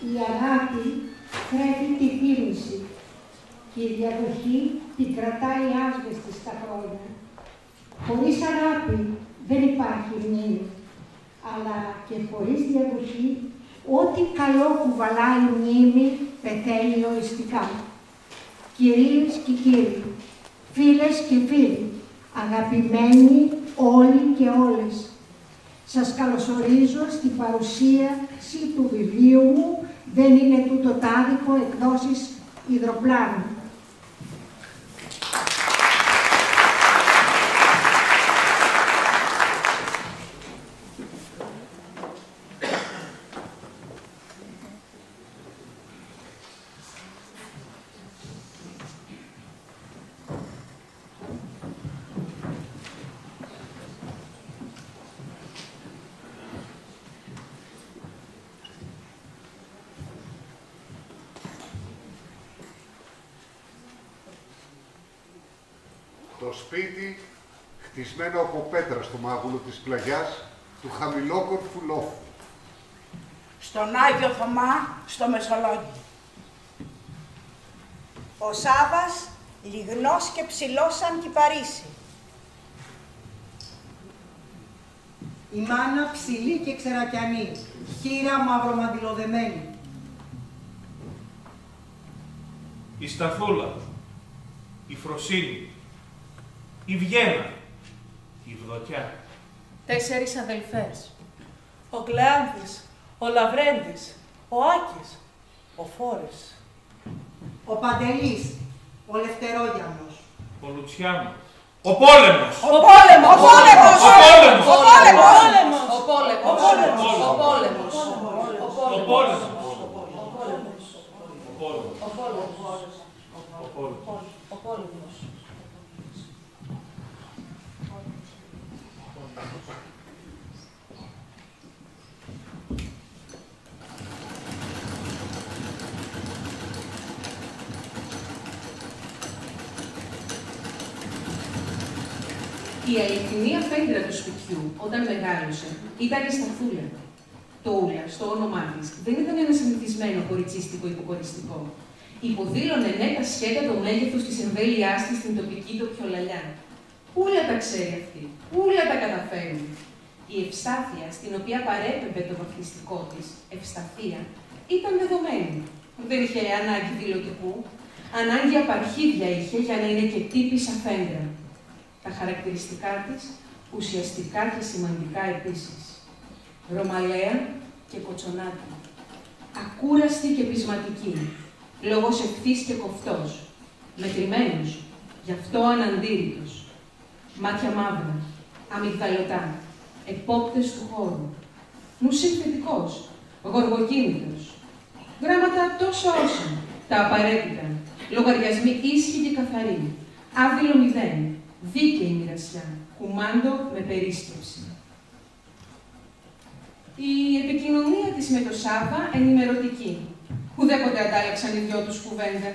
Η αγάπη θρέφει τη θύμηση και η διαδοχή την κρατάει άσβεστη στα χρόνια. Χωρίς αγάπη δεν υπάρχει μνήμη, αλλά και χωρίς διαδοχή, ό,τι καλό κουβαλάει η μνήμη πεθαίνει οριστικά. Κυρίες και κύριοι, φίλες και φίλοι, αγαπημένοι όλοι και όλες, σας καλωσορίζω στην παρουσίαση του βιβλίου μου «Δεν είναι τούτο τάδικο», εκδόσεις Υδροπλάνου. Το σπίτι, χτισμένο από πέτρα στο μάγουλο της πλαγιάς του χαμηλόκορφου λόφου. Στον Άγιο Θωμά, στο Μεσολόγγι. Ο Σάββας, λιγνός και ψηλός σαν κυπαρίσι. Η μάνα ψηλή και ξερακιανή, χείρα μαυρομαντιλοδεμένη. Η Σταθούλα, η Φροσύνη, η Βιέννα, η Βδοκιά. 4 αδελφές. Ο Κλεάνθης, ο Λαβρέντης, ο Άκης, ο Φόρης. Ο Παντελής, ο Λευτερόγιανος. Ο Λουτσιάνος. Ο Πόλεμος! Ο Πόλεμος! Ο Πόλεμος! Ο Πόλεμος! Ο Πόλεμος! Ο Πόλεμος! Ο Πόλεμος! Ο Πόλεμος! Ο Πόλεμος! Ο Πόλεμος. Η αληθινή αφέντρα του σπιτιού, όταν μεγάλωσε, ήταν η Σταθούλα. Το Ούλα, στο όνομά της, δεν ήταν ένα συνηθισμένο κοριτσίστικο υποκοριστικό. Υποδήλωνε ναι τα σχέδια το μέγεθος της εμβέλειάς της στην τοπική τοπιολαλιά. Ούλα τα ξέρει αυτή, ούλα τα καταφέρνει. Η ευστάθεια, στην οποία παρέπεμπε το βαφτιστικό της, ευσταθία, ήταν δεδομένη. Δεν είχε ανάγκη δηλωτικού, ανάγκη απαρχίδια είχε για να είναι και τύπης αφέντρα. Τα χαρακτηριστικά της, ουσιαστικά και σημαντικά επίσης. Ρωμαλαία και κοτσονάτη. Ακούραστη και πεισματική. Λόγος ευθύς και κοφτός. Μετρημένος, γι' αυτό αναντήρητος. Μάτια μαύρα, αμυγδαλωτά, επόπτες του χώρου. Νους συνθετικός, γοργοκίνητος. Γράμματα τόσο όσα, τα απαραίτητα. Λογαριασμοί ίσχυοι και καθαροί. Άδειλο μηδέν. Δίκαιη μοιρασιά, κουμάντο με περίσκεψη. Η επικοινωνία της με το Σάββα ενημερωτική. Ουδέποτε αντάλλαξαν οι δυο τους κουβέντα.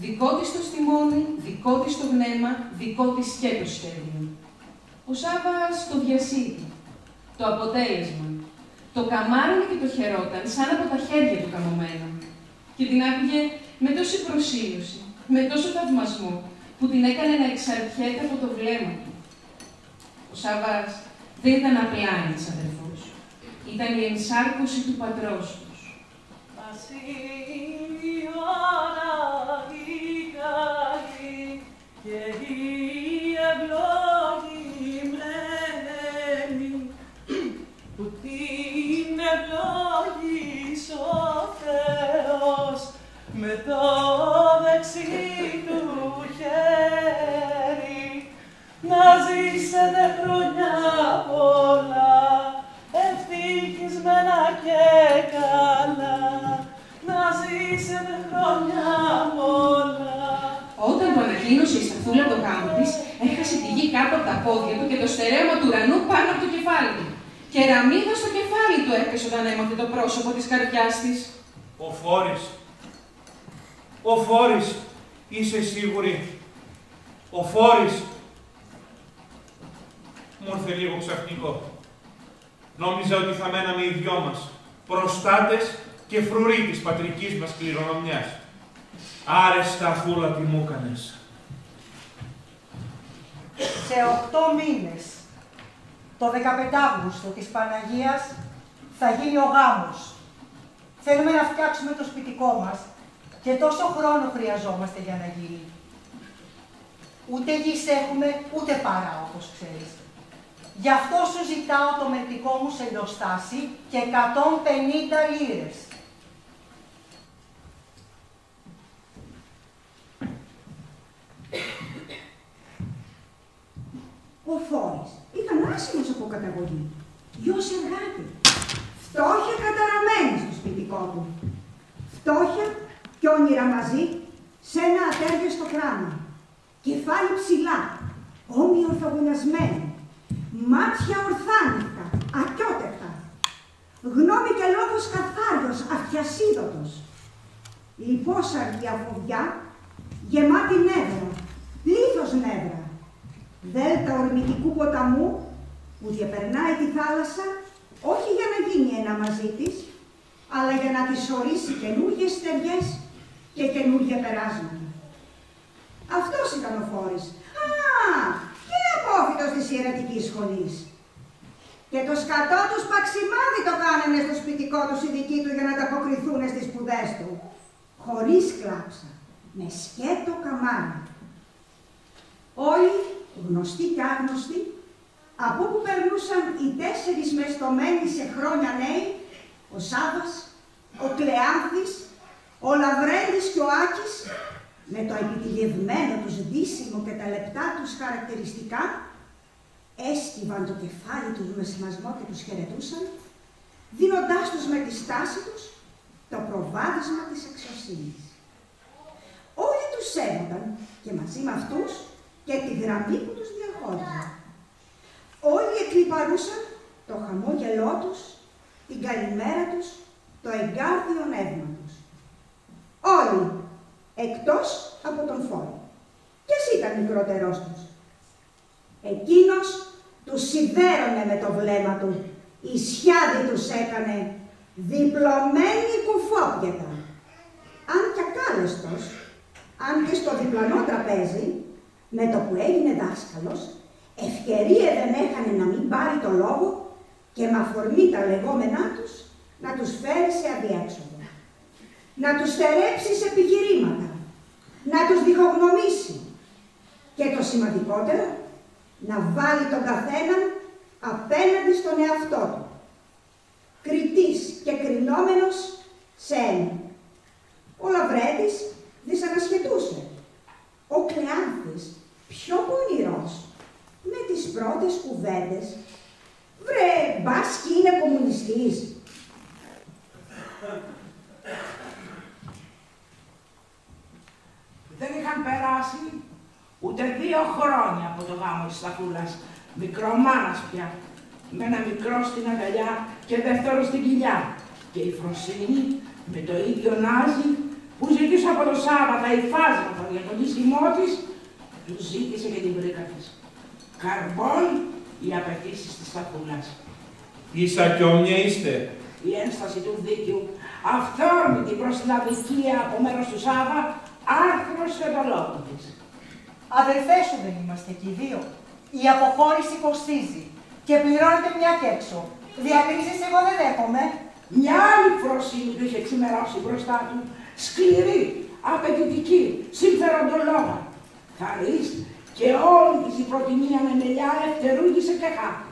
Δικό της το στιμόνι, δικό της το γνέμα, δικό της και το σχέδιο. Ο Σάββας το διασύδει. Το αποτέλεσμα. Το καμάρωνε και το χαιρόταν σαν από τα χέρια του καμωμένα. Και την άκουγε με τόση προσήλωση, με τόσο θαυμασμό, που την έκανε να εξαρτιέται από το βλέμμα του. Ο Σάββας δεν ήταν απλά ένας αδερφός. Ήταν η ενσάρκωση του πατρός τους. Βασίλειονα η καλή και η ευλογημένη που την ευλογείς ο Θεός με το δεξί του χέρι, να ζήσετε χρόνια πολλά, ευτυχισμένα και καλά, να ζήσετε χρόνια πολλά. Όταν το ανακοίνωσε η Σταθούλα το γάμο της, έχασε τη γη κάτω από τα πόδια του και το στερέωμα του ουρανού πάνω από το κεφάλι του. Και ραμίδα στο κεφάλι του έπεσε όταν έμαθε το πρόσωπο της καρδιάς της. Ο Φόρης. Ο Φόρης. Είσαι σίγουρη. Ο Φόρης. Μου ήρθε λίγο ξαφνικό. Νόμιζα ότι θα μέναμε οι δυο μας, προστάτες και φρουρή της πατρικής μας κληρονομιάς. Άρεστα Αφούλα τι μου έκανες. Σε 8 μήνες, το 15 Αύγουστο της Παναγίας, θα γίνει ο γάμος. Θέλουμε να φτιάξουμε το σπιτικό μας και τόσο χρόνο χρειαζόμαστε για να γίνει. Ούτε γης έχουμε, ούτε παρά, όπως ξέρεις. Γι' αυτό σου ζητάω το μερτικό μου σε λιοστάσι και 150 λίρες. Ο Φόρης ήταν άσημος από καταγωγή, γιος εργάτη. Φτώχεια καταραμένη στο σπιτικό του. Φτώχεια και όνειρα μαζί σε ένα ατέριαστο γράμμα. Κεφάλι ψηλά, ώμοι ορθογωνιασμένοι, μάτια ορθάνυχτα, ακιότεκτα. Γνώμη και λόγος καθάριος, αυτιασίδωτος. Λιπόσαρκη αφοβιά, γεμάτη νεύρα, πλήθος νεύρα. Δέλτα ορμητικού ποταμού που διαπερνάει τη θάλασσα όχι για να γίνει ένα μαζί της, αλλά για να της ορίσει καινούργιες στεριές και καινούργια περάσματα. Αυτός ήταν ο Φόρης. Και απόφοιτος της ιερατικής σχολής. Και το σκατό τους παξιμάδι το κάνανε στο σπιτικό τους οι δικοί του για να ανταποκριθούν στις σπουδές του. Χωρίς κλάψα, με σκέτο καμάρι. Όλοι, γνωστοί και άγνωστοι, από όπου περνούσαν οι 4 μεστομένοι σε χρόνια νέοι, ο Σάββας, ο Κλεάνθης, ο Λαβρέλης και ο Άκης, με το επιτυλιευμένο τους δύσιμο και τα λεπτά τους χαρακτηριστικά, έσκυβαν το κεφάλι τους με σημασμό και τους χαιρετούσαν, δίνοντάς τους με τη στάση τους το προβάδισμα της αξιοσύνης. Όλοι τους σέβονταν και μαζί με αυτούς και τη γραμμή που τους διαχώριζε. Όλοι εκλιπαρούσαν το χαμόγελό τους, την καλημέρα τους, το εγκάρδιο νεύμα τους. Όλοι, εκτός από τον Φόρη. Κι ας ήταν μικρότερός τους. Εκείνος τους σιδέρωνε με το βλέμμα του, ισιάδι τους έκανε, διπλωμένοι κουφόπιατα. Αν κι ακάλεστος, αν και στο διπλανό τραπέζι, με το που έγινε δάσκαλος, ευκαιρία δεν έχανε να μην πάρει το λόγο και με αφορμή τα λεγόμενά τους να τους φέρει σε αδιέξοδο. Να τους στερέψει σε επιχειρήματα, να τους διχογνωμήσει και το σημαντικότερο, να βάλει τον καθέναν απέναντι στον εαυτό του. Κριτής και κρινόμενος σε ένα. Ο Λαβρέτης δυσανασχετούσε. Ο Κλεάνθης, πιο πονηρός, με τις πρώτες κουβέντες, βρε, μπας κι είναι κομμουνιστής. Δεν είχαν περάσει ούτε 2 χρόνια από το γάμο της Σταφούλας, μικρομάνας πια, με ένα μικρό στην αγκαλιά και δεύτερο στην κοιλιά. Και η Φροσίνη με το ίδιο νάζι που ζήτησε από το Σάββατα η φάσματα για τον ίσιμό της, του ζήτησε και την πρίκα της. Καρμπών οι απαιτήσεις της Σταφούλας. Ίσα κι όμοια είστε. Η ένσταση του δίκαιου, αυθόρμητη προς την αδικία από μέρος του Σάββα, άρθρωσε το λόγο της. Αδερφές σου δεν είμαστε κι οι 2. Η αποχώρηση κοστίζει και πληρώνεται μια κι έξω. Διακρίσεις εγώ δεν δέχομαι. Μια άλλη Φροσίνη του είχε ξημερώσει μπροστά του, σκληρή, απαιτητική, συμφεροντολόγα. Χαρίς και όλη της η προτιμία με μελιά ευτερούγησε και χάπη.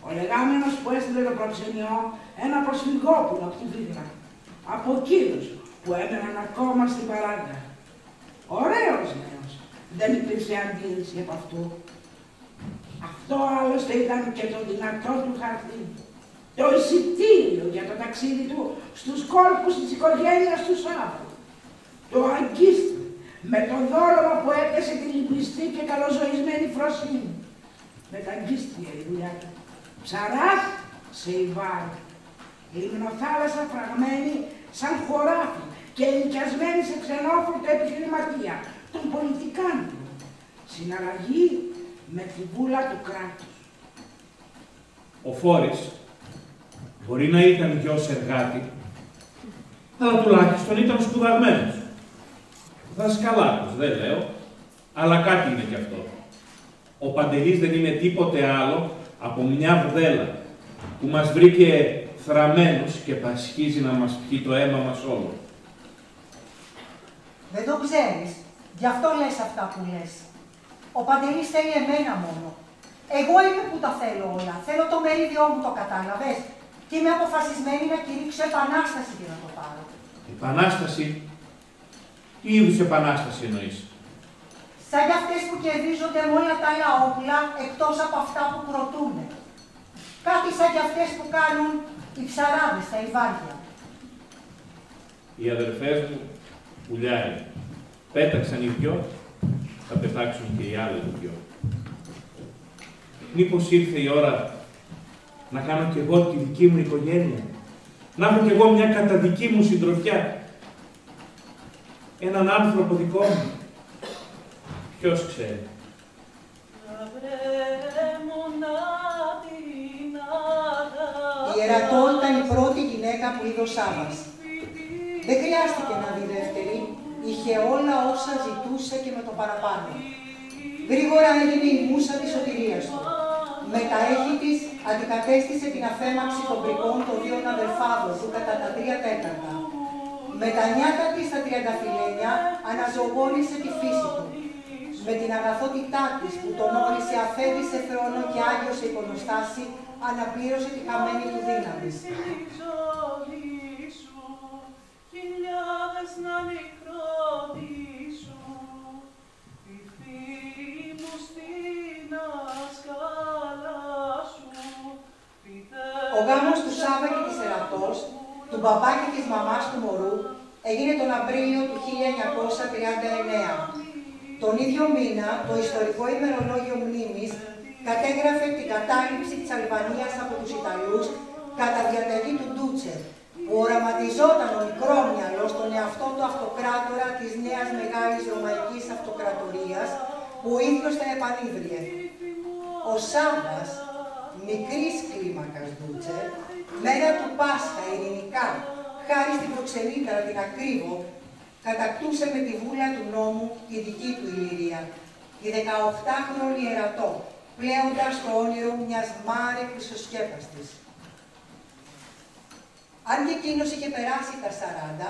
Ο λεγάμενος που έστειλε το προξενιό, ένα προσφυγόπουλο από τη Βίδρα, από εκείνους που έμεναν ακόμα στην παράγκα. Ωραίος νέος, δεν υπήρξε αντίρρηση από αυτού. Αυτό άλλωστε ήταν και το δυνατό του χαρτί. Το εισιτήριο για το ταξίδι του στους κόλπους της οικογένειας του Σάββου. Το αγκίστη με το δώρο που έπιασε τη λυπηστή και καλοζωισμένη Φροσίνη. Με τα αγκίστια η δουλειά του. Ψαράς σε Ιβάρη. Λιμνοθάλασσα φραγμένη σαν χωράφι και ενοικιασμένη σε ξενόφερτα επιχειρηματία των πολιτικάντων. Συναλλαγή με τη βούλα του κράτους. Ο Φόρης μπορεί να ήταν γιος εργάτη, Αλλά τουλάχιστον ήταν σπουδαγμένος. Δασκαλάκος, δεν λέω, αλλά κάτι είναι κι αυτό. Ο Παντελής δεν είναι τίποτε άλλο από μια βδέλα που μας βρήκε θραμμένους και πασχίζει να μας πιει το αίμα μας όλο. Δεν το ξέρεις, γι' αυτό λες αυτά που λες. Ο Παντελής θέλει εμένα μόνο. Εγώ είμαι που τα θέλω όλα. Θέλω το μερίδιό μου, το κατάλαβες. Και είμαι αποφασισμένη να κηρύξω επανάσταση και να το πάρω. Επανάσταση? Τι είδους επανάσταση εννοείς? Σαν κι αυτές που κερδίζονται με όλα τα άλλα όπλα, εκτός από αυτά που προτούνε. Κάτι σαν κι αυτές που κάνουν οι ψαράδες στα Ιβάρια. Οι αδερφές μου, πουλιάρι, πέταξαν οι δυο, θα πετάξουν και οι άλλοι δυο. Μήπως ήρθε η ώρα να κάνω κι εγώ τη δική μου οικογένεια, να έχω κι εγώ μια καταδική μου συντροφιά, έναν άνθρωπο δικό μου. Ποιος ξέρει. Η Ερατό ήταν η πρώτη γυναίκα που είδε ο Σάββας. Δεν χρειάστηκε να δει δεύτερη, είχε όλα όσα ζητούσε και με το παραπάνω. Γρήγορα έγινε η μούσα της σωτηρίας του. Με τα έχει της αντικατέστησε την αφέμαξη των πρικών των δύο αδερφάδων του κατά τα 3/4. Με τα νιάτα της στα τριανταφυλλένια αναζωογόνησε τη φύση του. Με την αγαθότητά της που τον όρισε αφέδησε θρόνο και άγιωσε εικονοστάση, αναπλήρωσε τη χαμένη του δύναμη. Ο γάμος του Σάββα και της Ερατός, του μπαμπά και της μαμάς του μωρού, έγινε τον Απρίλιο του 1939. Τον ίδιο μήνα, το ιστορικό ημερολόγιο μνήμης κατέγραφε την κατάληψη της Αλβανίας από τους Ιταλούς κατά διαταγή του Ντούτσε, που οραματιζόταν ο μικρόμυαλος στον εαυτό του αυτοκράτορα της νέας μεγάλης ρωμαϊκής αυτοκρατορίας, που ο ίδιος θα επανίδρυε. Ο Σάββας, μικρής κλίμακας Ντούτσε, μέρα του Πάσχα ειρηνικά, χάρη στην προξενήτρα την Ακρίβο, κατακτούσε με τη βούλα του νόμου τη δική του Ηλυρία, τη 18χρονη Ερατό, πλέοντας το όνειρο μιας Μάρε χρυσοσκέπαστης. Αν και εκείνος είχε περάσει τα 40,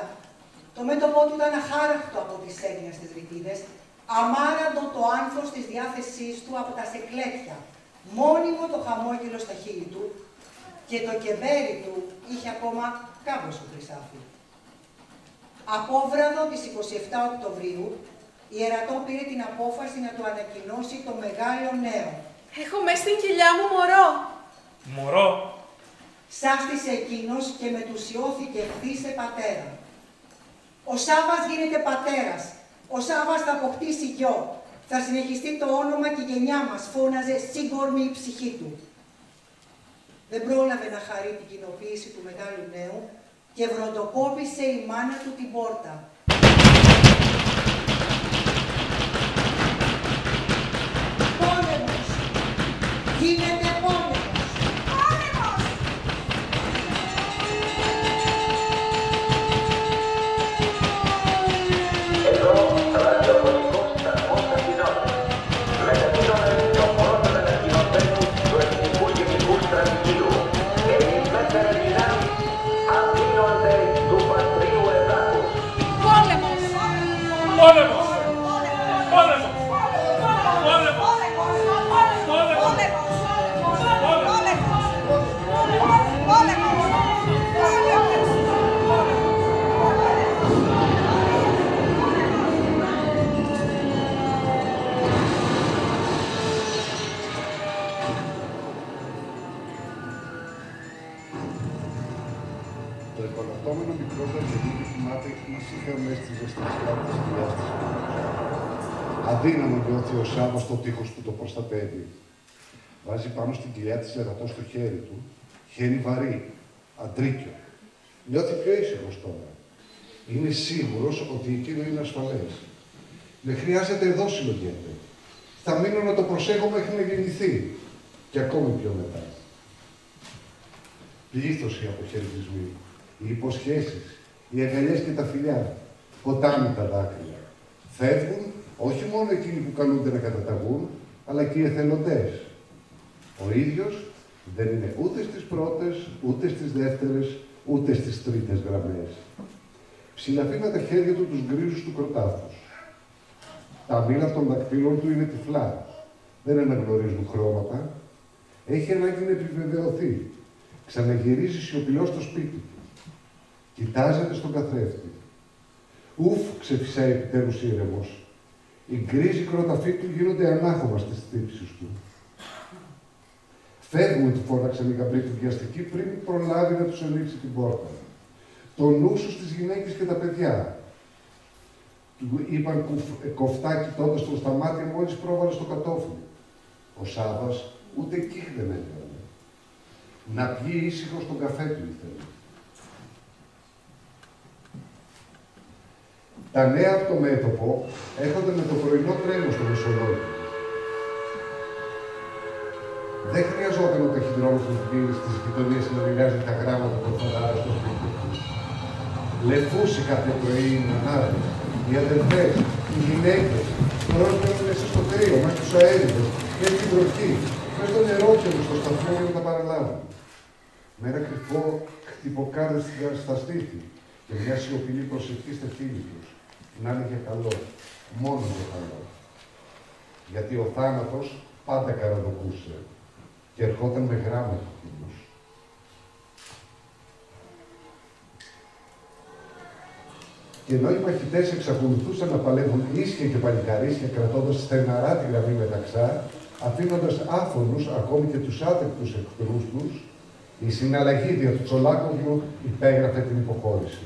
το μέτωπό του ήταν αχάραχτο από τις έγνοιες της ρητίδες, αμάραντο το άνθος της διάθεσής του από τα σεκλέτια, μόνιμο το χαμόγελο στα χείλη του και το κεβέρι του είχε ακόμα κάμποσο χρυσάφι. Απόβραδο της 27 Οκτωβρίου, η Ερατό πήρε την απόφαση να του ανακοινώσει το μεγάλο νέο. Έχω μες στην κοιλιά μου μωρό. Μωρό. Σάστησε εκείνος και μετουσιώθηκε ευθύς σε πατέρα. Ο Σάββας γίνεται πατέρας. Ο Σάββας θα αποκτήσει γιο. Θα συνεχιστεί το όνομα και η γενιά μας, φώναζε σύγκορμη η ψυχή του. Δεν πρόλαβε να χαρεί την κοινοποίηση του μεγάλου νέου και βροντοκόπησε η μάνα του την πόρτα. Πόλεμος! Γίνεται πόλεμος! Πόλεμος! Εδώ, ραδιοφωνικός σταθμός Αθηνών. Μεταδίδουμε το πρώτο ανακοινωμένο του Εθνικού Γενικού Στρατηγίου. Ελιμέστερες δυνάμεις απειλούνται του πατρίου εδάφους. Πόλεμος! Πόλεμος! Πόλεμος! Το επαναστόμενο μικρό Δανιελίδη κοιμάται ήσυχα μες στη ζεστασιά της κοιλιάς της πόρτας. Αδύναμο νιώθει ο Σάββας στο τείχος που το προστατεύει. Βάζει πάνω στην κοιλιά της Ερατό στο χέρι του, χέρι βαρύ, αντρίκιο. Νιώθει πιο ήσυχος τώρα. Είναι σίγουρος ότι εκείνο είναι ασφαλές. Δεν χρειάζεται εδώ συλλογέται. Θα μείνω να το προσέχω μέχρι να γεννηθεί. Και ακόμη πιο μετά. Πλήθος οι αποχαιρετισμοί, οι υποσχέσεις, οι αγκαλιές και τα φιλιά, ποτάμι τα δάκρυα. Φεύγουν όχι μόνο εκείνοι που καλούνται να καταταγούν, αλλά και οι εθελοντές. Ο ίδιος δεν είναι ούτε στις πρώτες, ούτε στις δεύτερες, ούτε στις τρίτες γραμμές. Ψηλαφεί με τα χέρια του τους γκρίζους του κροτάφους. Τα μήλα των δακτύλων του είναι τυφλά. Δεν αναγνωρίζουν χρώματα. Έχει ανάγκη να επιβεβαιωθεί. Ξαναγυρίζει σιωπηλό στο σπίτι του. Κοιτάζεται στον καθρέφτη. Ουφ, ξεφυσάει επιτέλους ήρεμος. Οι γκρίζοι κροταφοί του γίνονται ανάχωμα στις στύψεις του. Φεύγουν, του φώναξαν οι γαμπροί του βιαστικοί πριν προλάβει να τους ανοίξει την πόρτα. Το νου σου στις γυναίκες και τα παιδιά. Του είπαν κοφτά κοιτώντας τον στα μάτια μόλις πρόβαλε στο κατόφλι. Ο Σάββας ούτε εκεί δεν έκανε. Να πιει ήσυχο στον καφέ του ήθελε. Τα νέα από το μέτωπο έρχονται με το πρωινό τρένο στο Μεσολόγιο. Δεν χρειαζόταν ο ταχυδρόμος του πύλης στις γειτονίες να μοιράζει τα γράμματα των φαντάρων στο σπίτι του. Λεφούσι κάθε πρωί οι νονάδες, οι αδελφές, οι γυναίκες, πρόσφεραν μέσα στο κρύο, μέσα στους αέριδες, μέσα στην βροχή, μέσα στο νερόκεντρο, στο σταθμό για να τα παραλάβουν. Με ένα κρυφό χτυποκάρδι στα στήθη και μια σιωπηλή προσευχή στα χείλη τους. Να είναι για καλό, μόνο για καλό. Γιατί ο θάνατος πάντα καραδοκούσε και ερχόταν με γράμματα εκείνος. Και ενώ οι μαχητές εξακολουθούσαν να παλεύουν ίσια και παλικαρίσια, κρατώντας στεναρά τη γραμμή μεταξά, αφήνοντας άφωνους ακόμη και τους άτεκτους εχθρούς τους, η συναλλαγή δια του Τσολάκογλου υπέγραφε την υποχώρηση.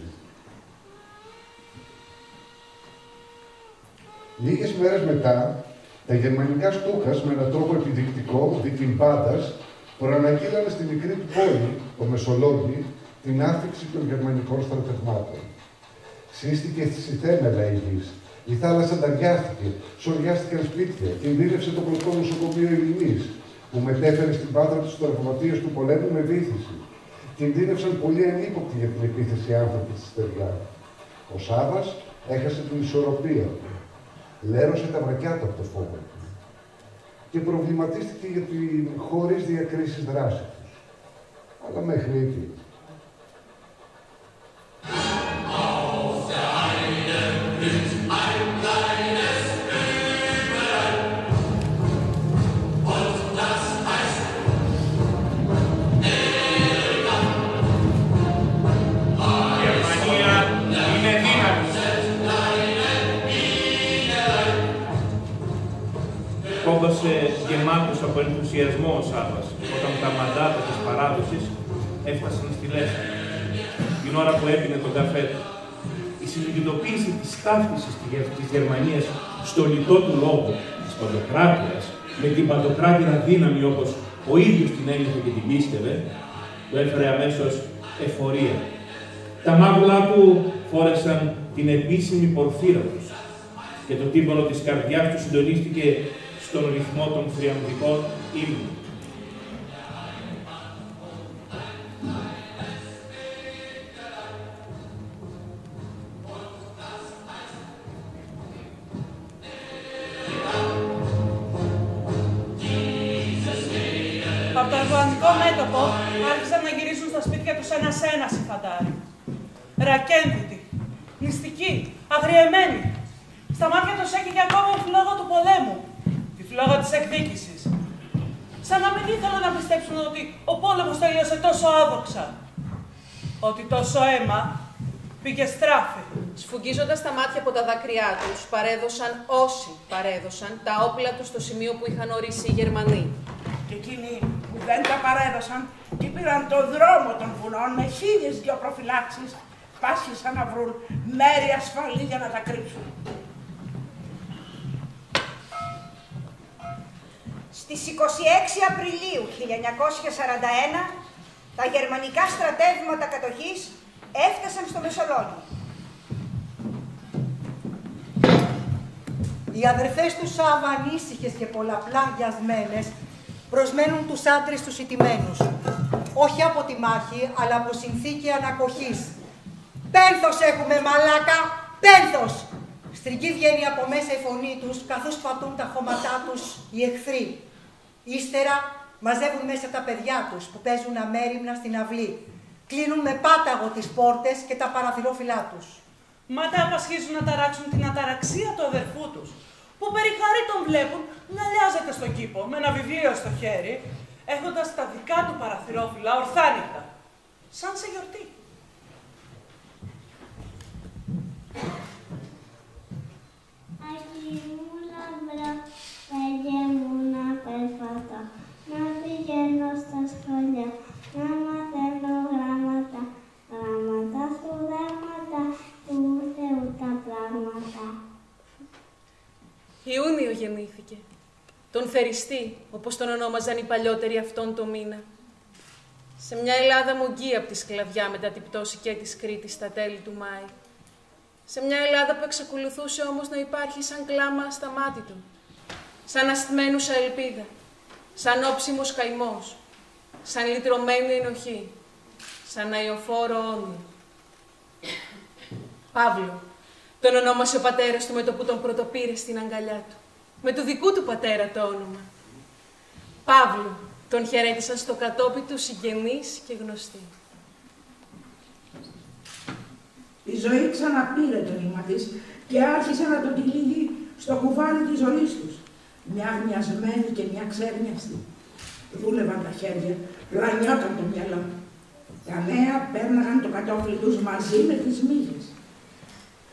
Λίγες μέρες μετά, τα γερμανικά στούκας με έναν τρόπο επιδεικτικό, δικλιμπάντας, προαναγγείλανε στη μικρή του πόλη, το Μεσολόγγι, την άφηξη των γερμανικών στρατευμάτων. Σύστηκε στη θέμελα η γης. Η θάλασσα ταριάστηκε, σοριάστηκαν σπίτια, κινδύνευσε το πρωτό νοσοκομείο Ειρηνής, που μετέφερε στην Πάτρα τους τραυματίες του πολέμου με βήθηση. Κινδύνευσαν πολύ ανύποπτοι για την επίθεση άνθρωποι στη στεριά. Ο Σάββας έχασε την ισορροπία του. Λέρωσε τα βρακιά του από το φόβο του και προβληματίστηκε για την χωρίς διακρίσεις δράση τους. Αλλά μέχρι εκεί. Κόμπασε γεμάτος από ενθουσιασμό ο Σάββας, όταν τα μαντάτα της παράδοσης έφτασαν στη Λέσχα. Την ώρα που έπινε τον καφέ του, η συνειδητοποίηση της ταύτισης της Γερμανίας στο λιτό του λόγο της παντοκράτηρας, με την παντοκράτηρα δύναμη όπως ο ίδιος την ένιωθε και την πίστευε, το έφερε αμέσως εφορία. Τα μάγουλα του φόρεσαν την επίσημη πορφύρα τους και το τύμπανο της καρδιάς του συντονίστηκε στον ρυθμό των θριαμβικών ύμνων. Από το Αιγωλικό μέτωπο άρχισαν να γυρίζουν στα σπίτια τους ένας-ένας οι φαντάροι. Ρακένδυτοι, νηστικοί, αγριεμένοι. Στα μάτια τους έκαιγε ακόμα η φλόγα του πολέμου, τη φλόγα της εκδίκησης. Σαν να μην ήθελαν να πιστέψουν ότι ο πόλεμος τελείωσε τόσο άδοξα. Ότι τόσο αίμα πήγε στράφη. Σφουγγίζοντας τα μάτια από τα δάκρυά τους, παρέδωσαν όσοι παρέδωσαν τα όπλα τους στο σημείο που είχαν ορίσει οι Γερμανοί. Και εκείνοι που δεν τα παρέδωσαν και πήραν το δρόμο των βουνών με 1002 προφυλάξεις, πάσχησαν να βρουν μέρη ασφαλή για να τα κρύψουν. Στις 26 Απριλίου 1941, τα γερμανικά στρατεύματα κατοχής έφτασαν στο Μεσολόγγι. Οι αδερφές του Σάββα, ανήσυχες και πολλαπλά βιασμένες, προσμένουν τους άντρες τους ηττημένους. Όχι από τη μάχη, αλλά από συνθήκη ανακοχής. Πένθος έχουμε, μαλάκα! Πένθος! Στριγγί βγαίνει από μέσα η φωνή τους, καθώς πατούν τα χώματά τους οι εχθροί. Ύστερα μαζεύουν μέσα τα παιδιά τους που παίζουν αμέριμνα στην αυλή. Κλείνουν με πάταγο τις πόρτες και τα παραθυρόφυλλά τους. Μα τα απασχίζουν να ταράξουν την αταραξία του αδερφού τους, που περιχάρη τον βλέπουν να λιάζεται στον κήπο με ένα βιβλίο στο χέρι, έχοντας τα δικά του παραθυρόφυλλα ορθάνυχτα, σαν σε γιορτή. Αχι μου λαμπρό, πέγε μου να περπατώ, να πηγαίνω στα σχολεία, να μαθαίνω γράμματα, γράμματα σπουδαίματα του Θεού τα πράγματα. Ιούνιο γεννήθηκε. Τον Θεριστή, όπως τον ονόμαζαν οι παλιότεροι αυτόν το μήνα. Σε μια Ελλάδα μογκή από τη σκλαβιά μετά την πτώση και της Κρήτης στα τέλη του Μάη. Σε μια Ελλάδα που εξακολουθούσε όμως να υπάρχει σαν κλάμα ασταμάτητο, σαν ασθμένουσα ελπίδα, σαν όψιμος καημός, σαν λυτρωμένη ενοχή, σαν αειοφόρο όνειρο. Παύλο, τον ονόμασε ο πατέρας του με το που τον πρωτοπήρε στην αγκαλιά του. Με του δικού του πατέρα το όνομα. Παύλο, τον χαιρέτησαν στο κατόπι του συγγενείς και γνωστοί. Η ζωή ξαναπήρε το νήμα της και άρχισε να τον τυλίγει στο κουβάρι της ζωής τους. Μια γνιασμένη και μια ξέρνιαστη. Δούλευαν τα χέρια, πλανιόταν το μυαλό. Τα νέα πέρναγαν το κατόφλι τους μαζί με τις μύγες.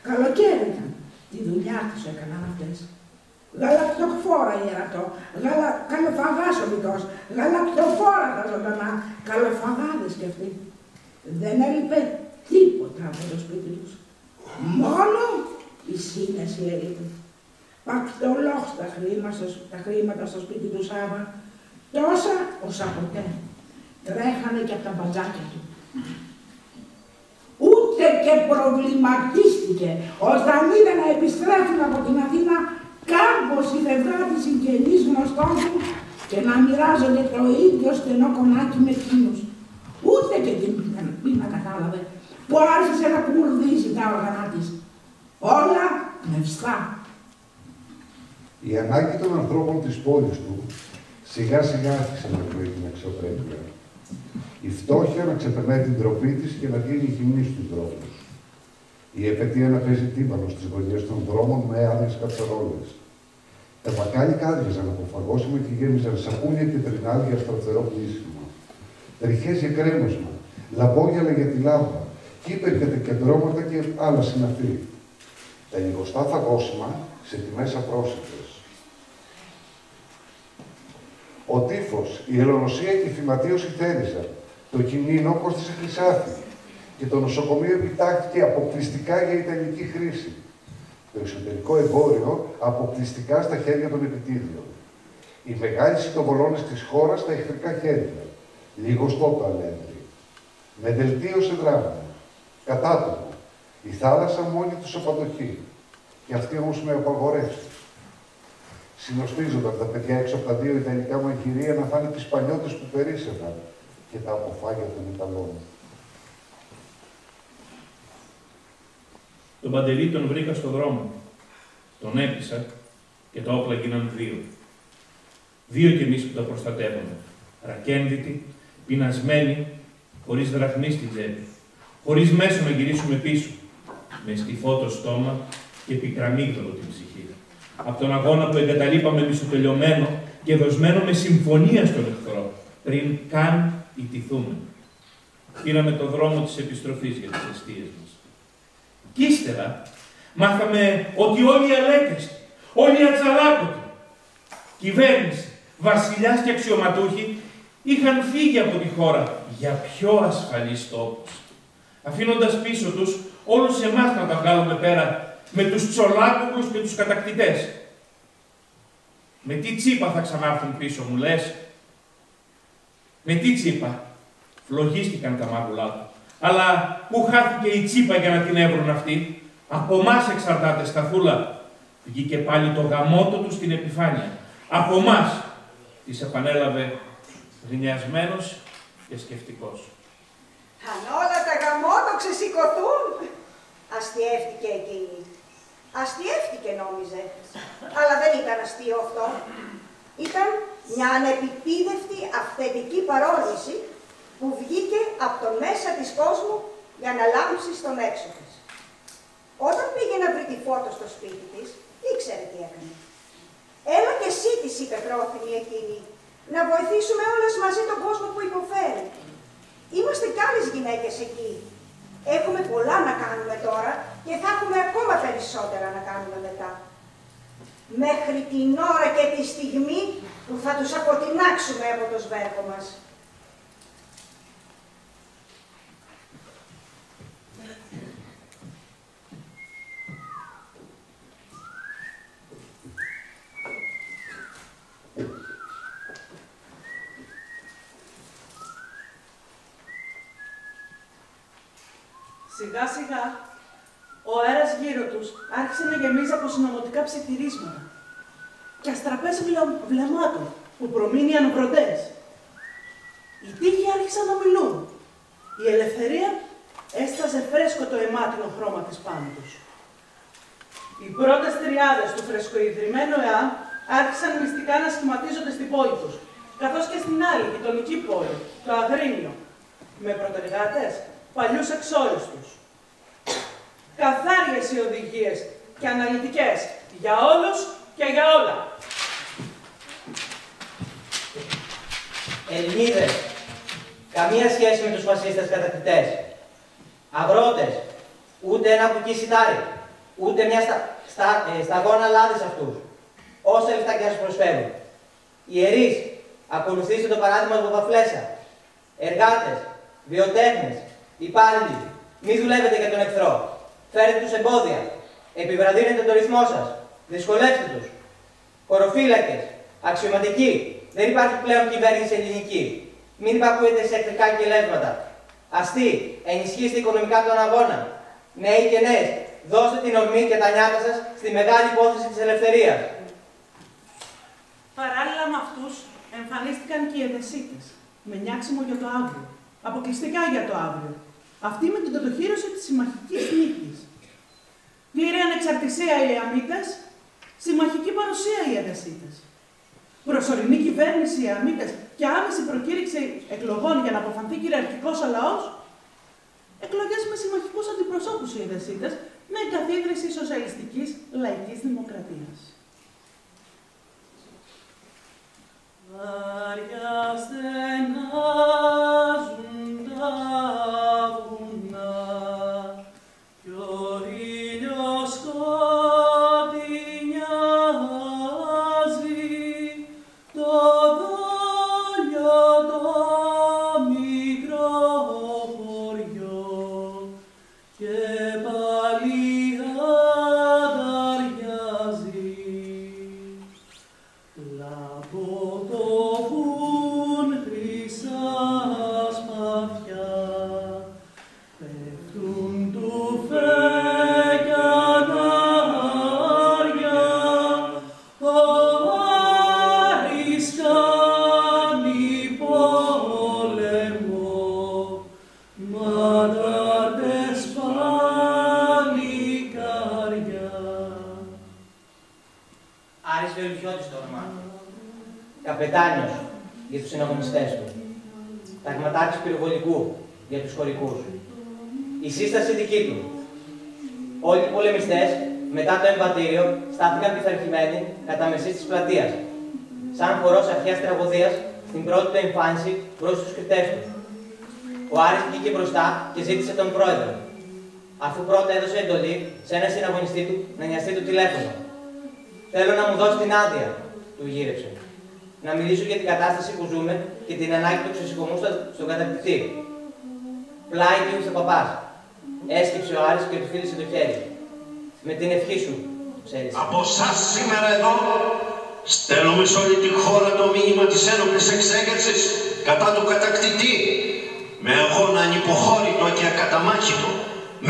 Καλοκαίρι ήταν. Τη δουλειά τους έκαναν αυτές. Γαλακτοφόρα ιερατό, καλοφαγάς ο δικός, γαλακτοφόρα τα ζωντανά, καλοφαγάδες κι αυτοί. Δεν έλειπε τίποτα από το σπίτι τους. Μόνο η σύνεση έλειπε. Πακτολόχ τα χρήματα στο σπίτι του Σάβα, τόσα όσα ποτέ. Τρέχανε και από τα μπατζάκια του. Ούτε και προβληματίστηκε όταν είδε να επιστρέφουν από την Αθήνα κάμποσοι φευγάτοι συγγενείς γνωστών του και να μοιράζονται το ίδιο στενό κονάκι με εκείνους. Ούτε και την πείνα κατάλαβε που άρχισε να κουρδίζει τα όργανα της. Όλα μευστά. Η ανάγκη των ανθρώπων της πόλης του σιγά σιγά άρχισε να κρύβει την αξιοπρέπεια. Η φτώχεια να ξεπερνάει την ντροπή της και να γίνει γυμνή στους δρόμους. Η επαιτία να παίζει τύμπανο στις γωνιές των δρόμων με άδειες κατσαρόλες. Τα μπακάλικα άδειαζαν από φαγόσιμα και γέμιζαν σαπούνια και τρινάδια για στραφτερό πλήσιμο. Τριχές για κρέμασμα, λαμπόγιαλα για τη λάμπα, κύπερ για τα κεντρώματα και άλλα συναφή. Τα λιγοστά φαγόσιμα σε τιμές απρόσιτες. Ο τύφος, η ελονοσία και η φυματίωση θέριζαν. Το κινήνο κόστισε χρυσάφι και το νοσοκομείο επιτάχθηκε αποκλειστικά για ιταλική χρήση. Το εσωτερικό εμπόριο αποκλειστικά στα χέρια των επιτίδιων. Οι μεγάλοι σιτοβολώνες της χώρας στα εχθρικά χέρια. Λιγοστό το αλεύρι. Με δελτίο σε δράμα. Κατάτομο. Η θάλασσα μόνη τους απαντοχή. Και αυτή όμως με απαγορεύσεις. Συνοστίζονταν τα παιδιά έξω από τα δύο ιταλικά μαγειρία να φάνε τις παλιώτες που περίσσευαν και τα αποφάγια των Ιταλών. Τον Παντελή τον βρήκα στο δρόμο. Τον έπεισα και τα όπλα γίναν δύο. Δύο κι εμείς που τα προστατεύαμε. Ρακένδυτοι, πεινασμένοι, χωρίς δραχμή στην τσέπη. Χωρίς μέσο να γυρίσουμε πίσω. Με στυφό το στόμα και πικραμίγδολο την ψυχή. Από τον αγώνα που εγκαταλείπαμε μισοτελειωμένο και δοσμένο με συμφωνία στον εχθρό, πριν καν ιτηθούμε. Πήραμε το δρόμο της επιστροφής για τις αιστείες μας. Κι ύστερα μάθαμε ότι όλοι οι αλέκριστοι, όλοι οι ατσαλάκωτοι, κυβέρνηση, βασιλιάς και αξιωματούχοι είχαν φύγει από τη χώρα για πιο ασφαλείς τόπους, αφήνοντας πίσω τους όλους εμάς να τα βγάλουμε πέρα με τους τσολάκουγλους και τους κατακτητές. Με τι τσίπα θα ξανάρθουν πίσω, μου λες? Με τι τσίπα? Φλογίστηκαν τα μάγουλά του. Αλλά πού χάθηκε η τσίπα για να την έβρουν αυτοί? Από εμάς εξαρτάται, Σταθούλα. Βγήκε πάλι το γαμότο του στην επιφάνεια. Από εμάς, της επανέλαβε γρινιασμένος και σκεφτικός. Αν όλα τα γαμότο ξεσηκωθούν, αστιεύτηκε εκείνη. Αστιεύτηκε νόμιζε, αλλά δεν ήταν αστείο αυτό. Ήταν μια ανεπιπίδευτη αυθεντική παρόρμηση που βγήκε από το μέσα της κόσμου για να λάμψει στον έξω της. Όταν πήγε να βρει τη Φώτο στο σπίτι της, ήξερε τι έκανε. Έλα και εσύ, της είπε πρόθυμη εκείνη, να βοηθήσουμε όλες μαζί τον κόσμο που υποφέρει. Είμαστε κι άλλες γυναίκες εκεί. Έχουμε πολλά να κάνουμε τώρα και θα έχουμε ακόμα περισσότερα να κάνουμε μετά. Μέχρι την ώρα και τη στιγμή που θα τους αποτινάξουμε από το σβέρκο μας. Σιγά σιγά, ο αέρας γύρω τους άρχισε να γεμίζει από συνωμοτικά ψιθυρίσματα και αστραπές βλεμμάτων που προμήνυαν βροντές. Οι τοίχοι άρχισαν να μιλούν. Η ελευθερία έσταζε φρέσκο το αιμάτινο χρώμα της πάνω τους. Οι πρώτες τριάδες του φρεσκοειδρυμένου ΕΑΜ άρχισαν μυστικά να σχηματίζονται στην πόλη τους, καθώς και στην άλλη γειτονική πόλη, το Αγρίνιο, με πρωτεργάτες παλιούς εξόριστους. Καθάριες οι οδηγίες και αναλυτικές για όλους και για όλα. Ελληνίδες, καμία σχέση με τους φασίστες κατακτητές. Αγρότες, ούτε ένα κουκκί σιτάρι, ούτε μια σταγόνα λάδι σε αυτούς. Όσα λεφτά και να σας προσφέρουν. Ιερείς, ακολουθήστε το παράδειγμα του Παπαφλέσσα. Εργάτες, βιοτέχνες, υπάλληλοι, μη δουλεύετε για τον εχθρό. Φέρετε τους εμπόδια. Επιβραδύνετε το ρυθμό σας. Δυσκολεύστε τους. Χωροφύλακες, αξιωματικοί. Δεν υπάρχει πλέον κυβέρνηση ελληνική. Μην υπακούετε σε εχθρικά κελεύματα. Αστεί, ενισχύστε οικονομικά τον αγώνα. Νέοι και νέες, δώστε την ορμή και τα νιάτα σας στη μεγάλη υπόθεση της ελευθερίας. Παράλληλα με αυτούς, εμφανίστηκαν και οι εδεσίτες, με νιάξιμο για το αύριο. Αποκλειστικά για το αύριο. Αυτή με την κατοχύρωση της συμμαχικής νίκης. Πλήρη ανεξαρτησία οι Αμίτες, συμμαχική παρουσία οι εδεσίτες. Προσωρινή κυβέρνηση οι Αμίτες και άμεση προκήρυξη εκλογών για να αποφανθεί κυριαρχικός ο λαός. Εκλογές με συμμαχικούς αντιπροσώπους οι εδεσίτες, με εγκαθίδρυση σοσιαλιστικής λαϊκής δημοκρατίας. Βάρια στενάζουν τα βουνά κι ο ήλιος σκοτεινιάζει το δόλιο το μικρό χωριό και πάλι αδαριάζει. Λαμποτοπούν χρυσά σπαθιά, πέφτουν του φεγγανάρια, ο Άρης κάνει πόλεμο, μαντάρτες παλικάρια. Άρης Βελουχιώτης το όνομά του. Καπετάνιος για τους συναγωνιστές του. Ταγματάρχης πυροβολικού για τους χωρικούς. Η σύσταση δική του. Όλοι οι πολεμιστές μετά το εμβατήριο στάθηκαν πειθαρχημένοι κατά μεσής της πλατείας, σαν χορός αρχαίας τραγωδίας στην πρώτη του εμφάνιση προς τους κριτές του. Ο Άρης βγήκε μπροστά και ζήτησε τον πρόεδρο, αφού πρώτα έδωσε εντολή σε έναν συναγωνιστή του να νοιαστεί το τηλέφωνο. «Θέλω να μου δώσει την άδεια», του γύρεψε. «Να μιλήσω για την κατάσταση που ζούμε και την ανάγκη του ξεσηκωμού στον κατακτητή». Πλάι του ο παπάς. Έσκυψε ο Άρης και του φίλησε το χέρι. «Με την ευχή σου», ξέρεις. «Από εσάς σήμερα εδώ στέλνουμε σε όλη τη χώρα το μήνυμα της ένοπλης εξέγερσης κατά του κατακτητή, με αγώνα ανυποχώρητο και ακαταμάχητο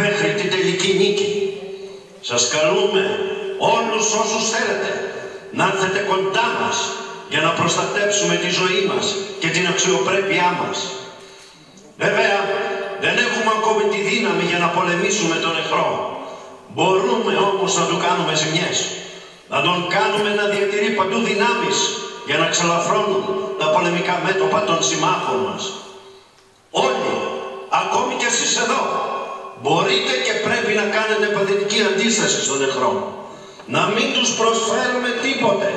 μέχρι την τελική νίκη. Σας καλούμε όλους όσους θέλετε να έρθετε κοντά μας για να προστατέψουμε τη ζωή μας και την αξιοπρέπειά μας. Βέβαια, δεν έχουμε ακόμη τη δύναμη για να πολεμήσουμε τον εχθρό, Μπορούμε όμως να του κάνουμε ζημιές. Να τον κάνουμε να διατηρεί παντού δυνάμεις για να ξελαφρώνουν τα πολεμικά μέτωπα των συμμάχων μας. Όλοι, ακόμη και εσείς εδώ, μπορείτε και πρέπει να κάνετε παθητική αντίσταση στον εχθρό. Να μην τους προσφέρουμε τίποτε,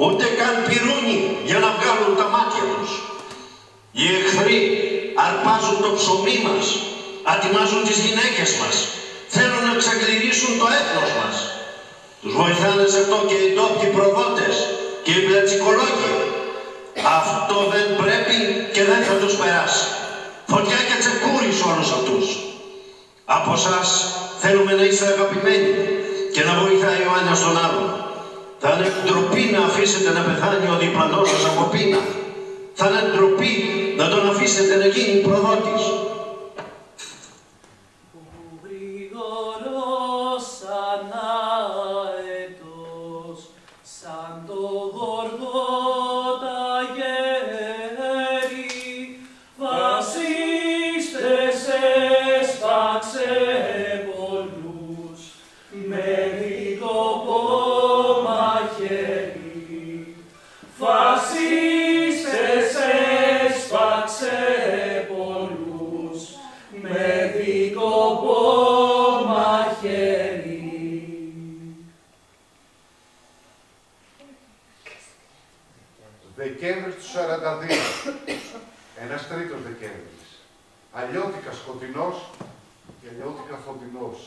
ούτε καν πυρούνι για να βγάλουν τα μάτια τους. Οι εχθροί αρπάζουν το ψωμί μας, ατιμάζουν τις γυναίκες μας, θέλουν να ξεκληρίσουν το έθνος μας. Τους βοηθάνε σε αυτό και οι ντόπιοι προδότες και οι πλατσικολόγοι. Αυτό δεν πρέπει και δεν θα τους περάσει. Φωτιά και τσεκούρι σε όλους αυτούς. Από εσάς θέλουμε να είστε αγαπημένοι και να βοηθάει ο ένας τον άλλον. Θα είναι ντροπή να αφήσετε να πεθάνει ο διπλανός σας από πείνα. Θα είναι ντροπή να τον αφήσετε να γίνει προδότης. Δεκέμβρης του 42, ένας τρίτος Δεκέμβρης, αλλιώτικα σκοτεινός και αλλιώτικα φωτεινός.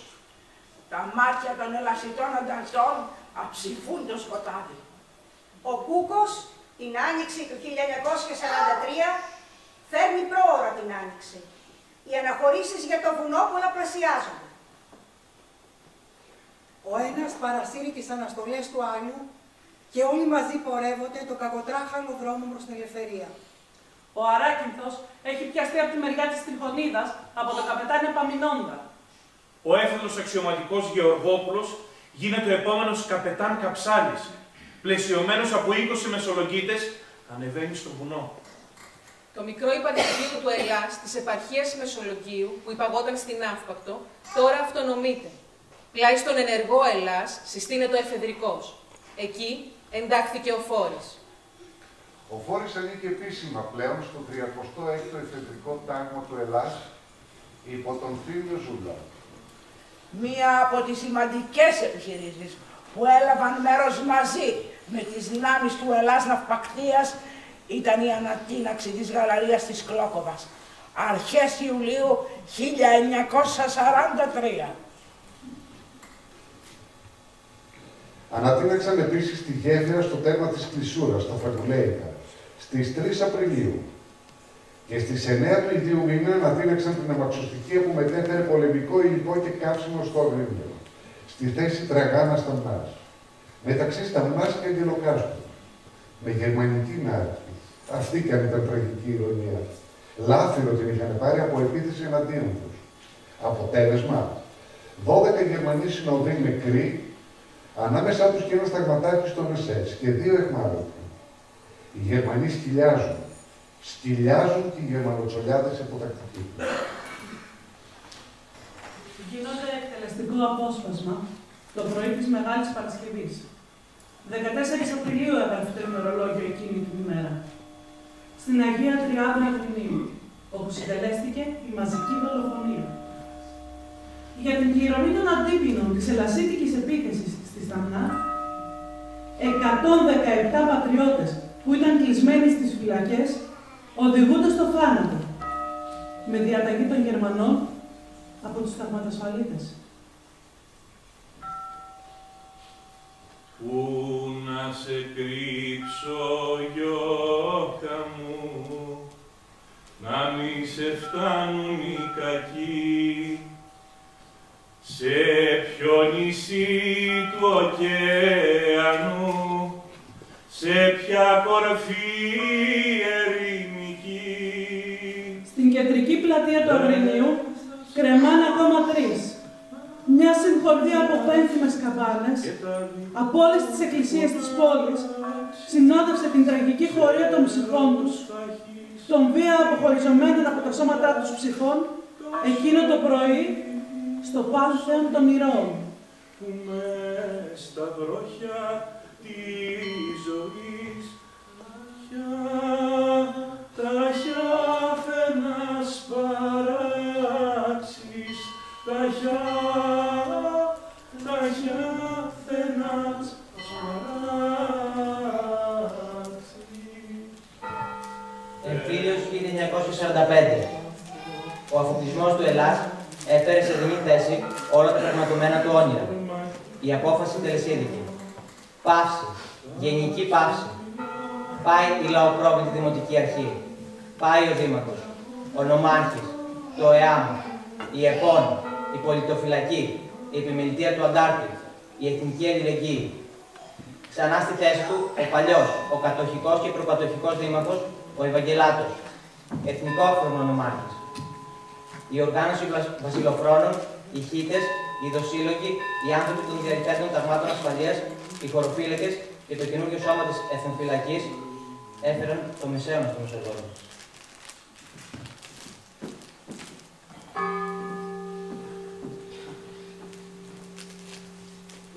Τα μάτια των ελασιτών ανταρτών αψηφούν το σκοτάδι. Ο Κούκος την Άνοιξη του 1943 φέρνει πρόωρα την Άνοιξη. Οι αναχωρήσεις για το βουνό πολλαπλασιάζονται. Ο ένας παρασύρει τις αναστολές του άλλου και όλοι μαζί πορεύονται το κακοτράχαλο δρόμο προς την ελευθερία. Ο Αράκυνθος έχει πιαστεί από τη μεριά της Τριχονίδας από τον καπετάνιο Επαμεινόντα. Ο έφεδρος αξιωματικός Γεωργόπουλος γίνεται ο επόμενος καπετάν Καψάλης. Πλαισιωμένος από 20 μεσολογγίτες, ανεβαίνει στο βουνό. Το μικρό υπαλληλείο του Ελλάς της επαρχίας Μεσολογγίου, που υπαγόταν στην Αύπακτο, τώρα αυτονομείται. Πλάι στον ενεργό Ελλάς συστήνεται ο εφεδρικός. Εκεί εντάχθηκε ο Φόρης. Ο Φόρης ανήκει επίσημα πλέον στο 36ο εφεδρικό τάγμα του Ελλάς υπό τον Θήμιο Ζούλα. Μία από τις σημαντικές επιχειρήσεις που έλαβαν μέρος μαζί με τις δυνάμεις του Ελλάς Ναυπακτείας ήταν η ανατείναξη της γαλαρίας της Κλόκοβας, αρχές Ιουλίου 1943. Ανατείναξαν επίσης τη γέφυρα στο τέρμα της Κλεισούρας, στα Φραγκουλέικα, στις 3 Απριλίου. Και στις 9 του ίδιου μήνα ανατείναξαν την αμαξοστοιχεία που μετέφερε πολεμικό υλικό και καύσιμο στο Αγρίνιο, στη θέση Τραγάνα Σταμνάς, μεταξύ Σταμνάς και Αγγελοκάστου, με γερμανική νάρκη. Αυτή και αν ήταν τραγική ηρωνία. Λάφυρο την είχαν πάρει από επίθεση εναντίον τους. Αποτέλεσμα, 12 Γερμανοί συνοδοί νεκροί, ανάμεσά τους και ένας ταγματάρχης των ΕΣΕΣ και 2 αιχμάλωτοι. Οι Γερμανοί σκυλιάζουν. Σκυλιάζουν και οι Γερμανοτσολιάδες υποτακτικοί. Γίνονται εκτελεστικό απόσπασμα το πρωί της Μεγάλης Παρασκευής. 14 Απριλίου έγραφε το ημερολόγιο εκείνη την ημέρα. Στην Αγία Τριάδα Αγρινίου, όπου συντελέστηκε η μαζική δολοφονία. Για την πληρωμή των αντίπινων της ελασίτικης επίθεσης στη Σταμνά, 117 πατριώτες που ήταν κλεισμένοι στις φυλακές οδηγούνται στο θάνατο, με διαταγή των Γερμανών από τους θαυματασφαλίτες. Πού να σε κρύψω, γιώκα μου, να μη σε φτάνουν οι κακοί, σε ποιο νησί του ωκεανού, σε ποια κορφή ερημική. Στην κεντρική πλατεία του Αγρινίου κρεμάνε ακόμα 3. Μια συγχορδία από πένθυμες καμπάνες από όλες τις εκκλησίες της πόλης συνόδευσε την τραγική χωρία των ψυχών τους, των βία αποχωριζομένων από τα σώματά τους ψυχών, εκείνο το πρωί στο Πάνθεον των Ηρώων. που μες στα βρόχια της ζωής τα χιάφαινας παράξεις, τα χιάφαινας παράξεις. Εμφύλιος 1945. Ο αφοπλισμός του Ελλάς έφερε σε δινή θέση όλα τα πραγματωμένα του όνειρα. Η απόφαση τελεσίδικη. Παύση. Γενική παύση. Πάει η λαοπρόβλητη δημοτική αρχή. Πάει ο δήμαρχος, ο νομάρχης, το ΕΑΜ, η ΕΠΟΝ, η πολιτοφυλακή, η επιμελητεία του Αντάρτη, η εθνική αλληλεγγύη. Ξανά στη θέση του ο παλιός, ο κατοχικός και προκατοχικός δήμαρχος, ο Ευαγγελάτος, εθνικόφρονο νομάρχης. Η οργάνωση βασιλοφρόνων, οι χίτες, οι δοσύλλογοι, οι άνθρωποι των διαλυθέντων ταγμάτων ασφαλείας, οι χωροφύλακες και το καινούργιο σώμα της εθνοφυλακής έφεραν το μεσαίωνα στο Μεσοδόριο.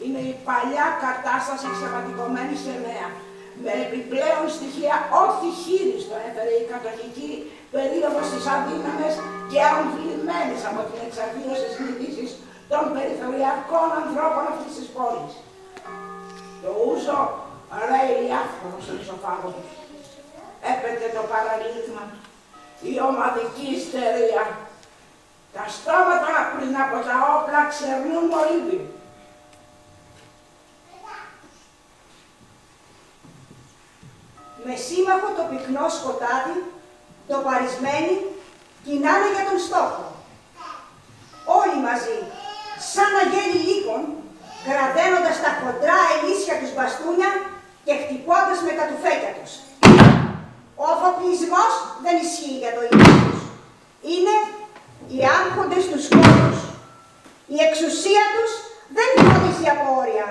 Είναι η παλιά κατάσταση ξεπατικωμένη σε νέα. Με επιπλέον στοιχεία ό,τι χείριστο έφερε η κατοχική περίοδος της αδύναμες και αμβλημένης από την εξαρτήρωση συνειδήσεις των περιθωριακών ανθρώπων αυτής της πόλης. Το ούζο ρέει άφθονο στον ισοφάγο του. Έπεται το παραλήθμα, η ομαδική ιστερία. Τα στόματα πριν από τα όπλα ξερνούν μολύβι. Με σύμμαχο το πυκνό σκοτάδι, το παρισμένοι κοινάνε για τον στόχο. Όλοι μαζί, σαν αγέλη λύκων, κραδένοντας τα χοντρά ελίσια τους μπαστούνια και χτυπώντας με τα τουφέκια τους. Ο αφοπλισμός δεν ισχύει για το ίδιο τους. Είναι οι άρχοντες τους κόσμους. Η εξουσία τους δεν γνωρίζει από όρια.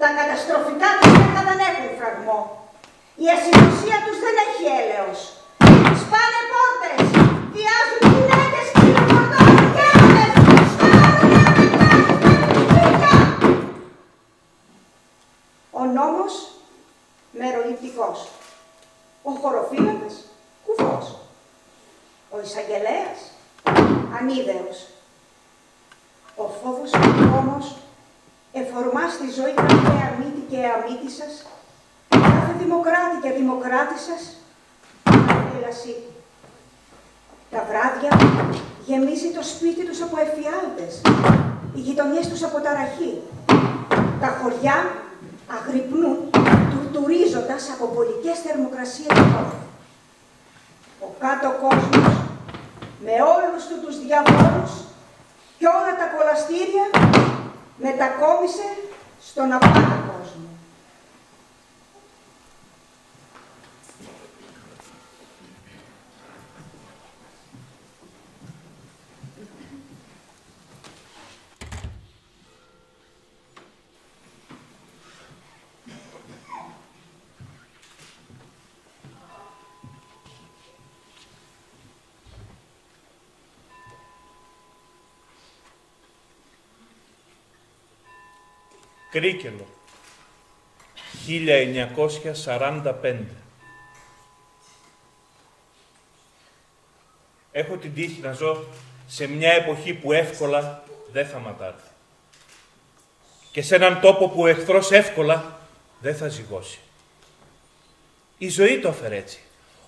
Τα καταστροφικά τους έργα δεν έχουν φραγμό. Η ασυνουσία τους δεν έχει έλεος. Σπάνε πόρτες, βιάζουν γυναίκες, κυριοφορτώνουν γέροντες, σκάρουν για ο νόμος μεροληπτικός. Ο χωροφύλακας κουφός. Ο εισαγγελέας ανίδεος. Ο φόβος όμως εφορμά στη ζωή κάθε αμύτη και αμύτη σας, κάθε δημοκράτη και δημοκράτη σας, κάθε ελασίτη. Τα βράδια γεμίζει το σπίτι τους από εφιάλτες, οι γειτονιές τους από ταραχή. Τα χωριά αγρυπνούν, τουρτουρίζοντας από πολικές θερμοκρασίες του. Ο κάτω κόσμος, με όλους του τους διαβόλους και όλα τα κολαστήρια, μετακόμισε στον απάνω κόσμο. Κρίκελο, 1945. Έχω την τύχη να ζω σε μια εποχή που εύκολα δεν θα ματάρθει. Και σε έναν τόπο που ο εχθρός εύκολα δεν θα ζυγώσει. Η ζωή το έφερε έτσι.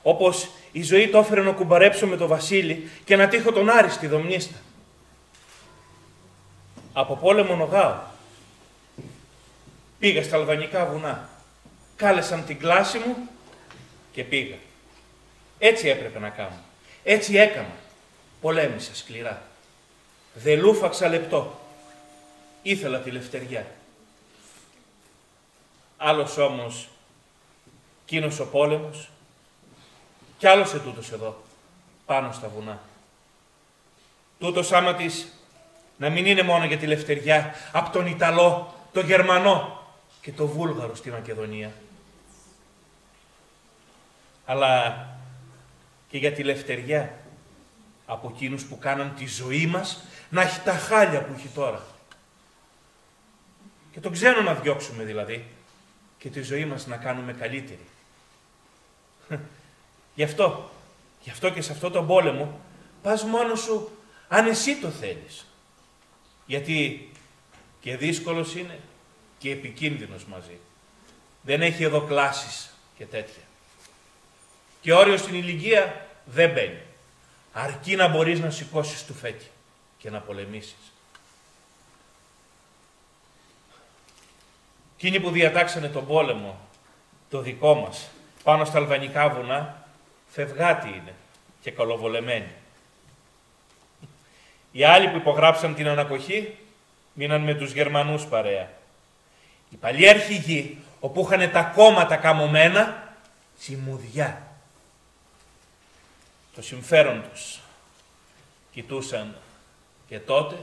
Όπως η ζωή το έφερε να κουμπαρέψω με το Βασίλη και να τύχω τον Άρη στη Δομνίστα. Από πόλεμο νογάω. Πήγα στα αλβανικά βουνά. Κάλεσαν την κλάση μου και πήγα. Έτσι έπρεπε να κάνω. Έτσι έκανα. Πολέμησα σκληρά. Δεν λούφαξα λεπτό. Ήθελα τη λευτεριά. Άλλος όμως, κείνος ο πόλεμος, κι άλλος ετούτος εδώ, πάνω στα βουνά. Τούτος άμα της να μην είναι μόνο για τη λευτεριά, απ' τον Ιταλό, τον Γερμανό και τον Βούλγαρο στη Μακεδονία. Αλλά και για τη λευτεριά από εκείνους που κάναν τη ζωή μας να έχει τα χάλια που έχει τώρα. και τον ξένο να διώξουμε δηλαδή και τη ζωή μας να κάνουμε καλύτερη. Γι' αυτό και σε αυτό τον πόλεμο πας μόνος σου αν εσύ το θέλεις. Γιατί και δύσκολος είναι και επικίνδυνος μαζί. Δεν έχει εδώ κλάσεις και τέτοια. Και όριο στην ηλικία δεν μπαίνει. Αρκεί να μπορείς να σηκώσεις τουφέκι και να πολεμήσεις. Εκείνοι που διατάξανε τον πόλεμο, το δικό μας, πάνω στα αλβανικά βουνά, φευγάτοι είναι και καλοβολεμένοι. Οι άλλοι που υπογράψαν την ανακοχή, μείναν με τους Γερμανούς παρέα. Οι παλιέρχοι γη, όπου είχαν τα κόμματα καμωμένα, τσιμουδιά. Το συμφέρον τους κοιτούσαν και τότε,